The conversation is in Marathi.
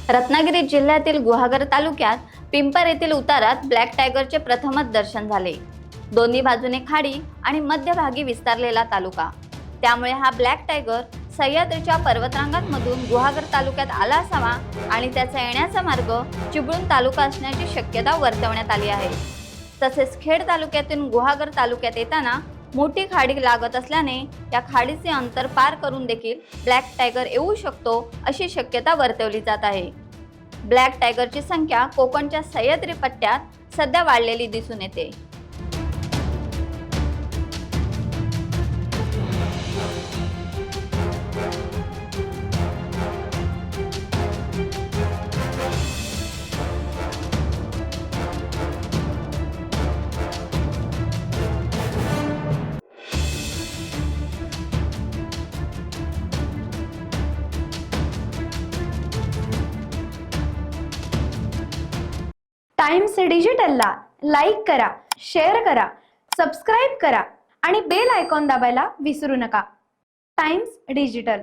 रत्नागिरी जिल्ह्यातील गुहागर तालुक्यात पिंपर येथील उतारात ब्लॅक टायगरचे प्रथमच दर्शन झाले। दोन्ही बाजूने खाडी आणि मध्यभागी विस्तारलेला तालुका, त्यामुळे हा ब्लॅक टायगर सह्याद्रीच्या पर्वतरांगांमधून गुहागर तालुक्यात आला असावा आणि त्याचा येण्याचा मार्ग चिपळूण तालुका असण्याची शक्यता वर्तवण्यात आली आहे। तसेच खेड तालुक्यातून गुहागर तालुक्यात येताना मोठी खाडी लागत असल्याने या खाडीचे अंतर पार करून देखील ब्लॅक टायगर येऊ शकतो अशी शक्यता वर्तवली जात आहे। ब्लॅक टायगरची संख्या कोकणच्या सह्याद्री पट्ट्यात सध्या वाढलेली दिसून येते। टाइम्स डिजिटलला लाईक करा, शेअर करा, सबस्क्राईब करा आणि बेल आयकॉन दाबायला विसरू नका। Times digital.